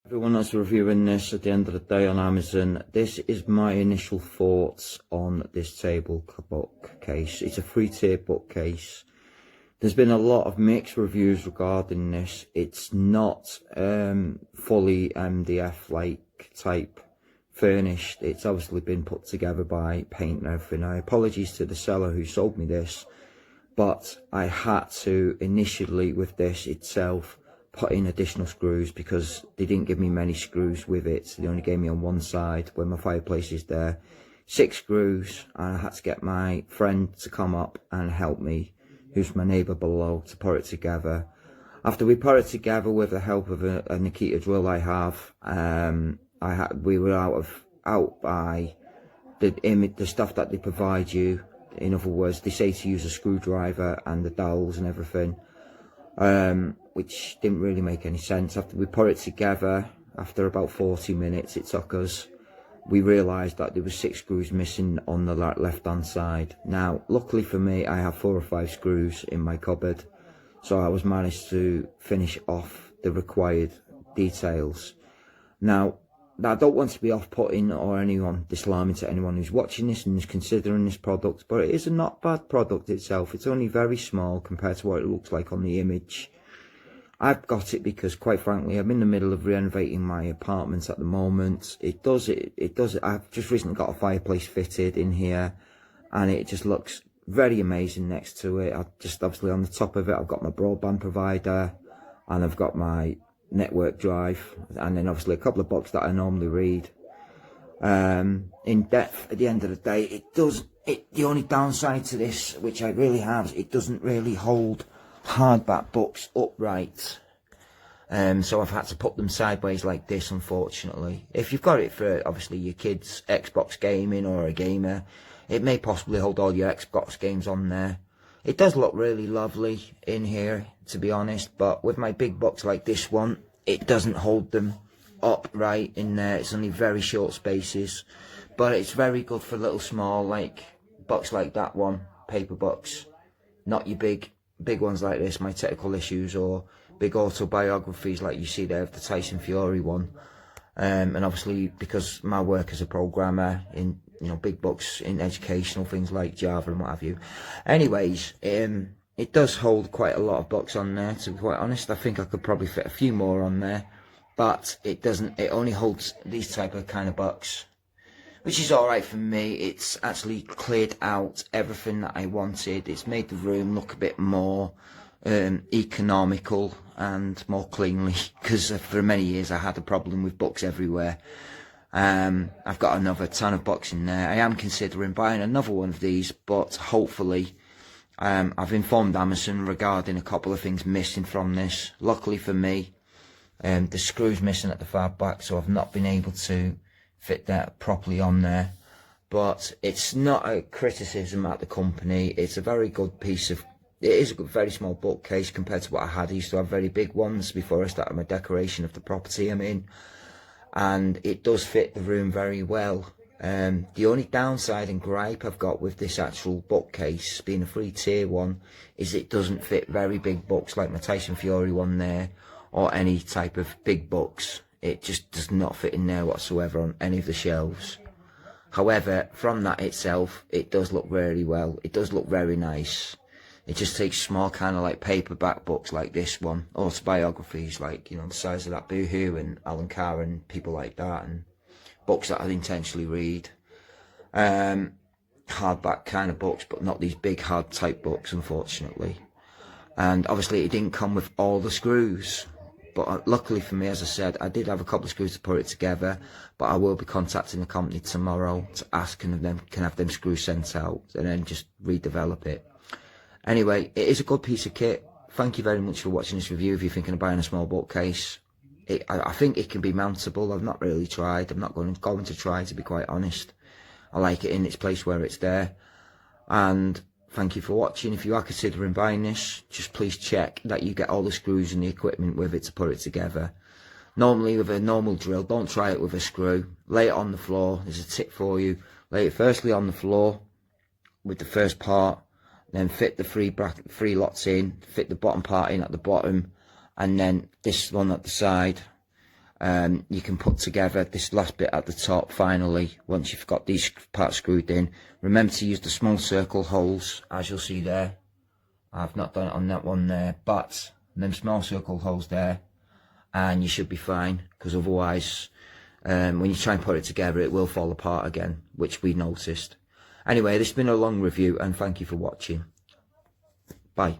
Everyone that's reviewing this at the end of the day on Amazon, this is my initial thoughts on this table bookcase. It's a 3-tier bookcase. There's been a lot of mixed reviews regarding this. It's not fully MDF like type furnished. It's obviously been put together by paint and everything. Apologies to the seller who sold me this, but I had to initially with this itself put in additional screws because they didn't give me many screws with it. They only gave me on one side where my fireplace is there 6 screws, and I had to get my friend to come up and help me, who's my neighbour below, to put it together. After we put it together with the help of a Nikita drill I have, we were out by the stuff that they provide you. In other words, they say to use a screwdriver and the dowels and everything, which didn't really make any sense. After we put it together, after about 40 minutes it took us, we realised that there was 6 screws missing on the left hand side. Now luckily for me, I have 4 or 5 screws in my cupboard, so I was managed to finish off the required details. Now I don't want to be off-putting or disarming to anyone who's watching this and is considering this product, but it is a not bad product itself. It's only very small compared to what it looks like on the image. I've got it because, quite frankly, I'm in the middle of renovating my apartment at the moment. It does. I've just recently got a fireplace fitted in here, and it just looks very amazing next to it. Obviously on the top of it, I've got my broadband provider, and I've got my network drive, and then obviously a couple of books that I normally read. In depth, at the end of the day, the only downside to this, which I really have, is it doesn't really hold hardback books upright, so I've had to put them sideways like this, unfortunately. If you've got it for obviously your kids Xbox gaming or a gamer, it may possibly hold all your Xbox games on there. It does look really lovely in here, to be honest, but with my big books like this one, it doesn't hold them upright in there. It's only very short spaces, but it's very good for little small like books like that one, paper books, not your big ones like this, My Technical Issues, or big autobiographies like you see there of the Tyson Fury one. And obviously because my work as a programmer in big books in educational things like Java and what have you. Anyways, it does hold quite a lot of books on there, to be quite honest. I think I could probably fit a few more on there, but it only holds these type of kind of books, which is alright for me. It's actually cleared out everything that I wanted. It's made the room look a bit more economical and more cleanly, because for many years I had a problem with books everywhere. I've got another ton of books in there. I am considering buying another one of these, but hopefully I've informed Amazon regarding a couple of things missing from this. Luckily for me, the screw's missing at the far back, so I've not been able to fit that properly on there. But it's not a criticism at the company. It's a very good piece of, it is a very small bookcase compared to what I had. I used to have very big ones before I started my decoration of the property I'm in, and it does fit the room very well. The only downside and gripe I've got with this actual bookcase, being a 3-tier one, is it doesn't fit very big books like my Tyson Fury one there, or any type of big books. It just does not fit in there whatsoever on any of the shelves. However, from that itself, it does look very well. It does look very nice. It just takes small kind of like paperback books like this one, autobiographies like, the size of that Boohoo and Alan Carr and people like that, and books that I intentionally read. Hardback kind of books, but not these big hard type books, unfortunately. And obviously it didn't come with all the screws. But luckily for me, as I said, I did have a couple of screws to put it together, but I will be contacting the company tomorrow to ask can have them screws sent out, and then just redevelop it. Anyway, it is a good piece of kit. Thank you very much for watching this review. If you're thinking of buying a small bookcase, I think it can be mountable. I've not really tried. I'm not going to try, to be quite honest. I like it in its place where it's there. And thank you for watching. If you are considering buying this, just please check that you get all the screws and the equipment with it to put it together. Normally with a normal drill, don't try it with a screw. Lay it on the floor. There's a tip for you. Lay it firstly on the floor with the first part, then fit the three lots in, fit the bottom part in at the bottom, and then this one at the side, you can put together this last bit at the top finally, once you've got these parts screwed in. Remember to use the small circle holes, as you'll see there. I've not done it on that one there, but them small circle holes there, and you should be fine, because otherwise when you try and put it together it will fall apart again, which we noticed. Anyway, this has been a long review, and thank you for watching. Bye.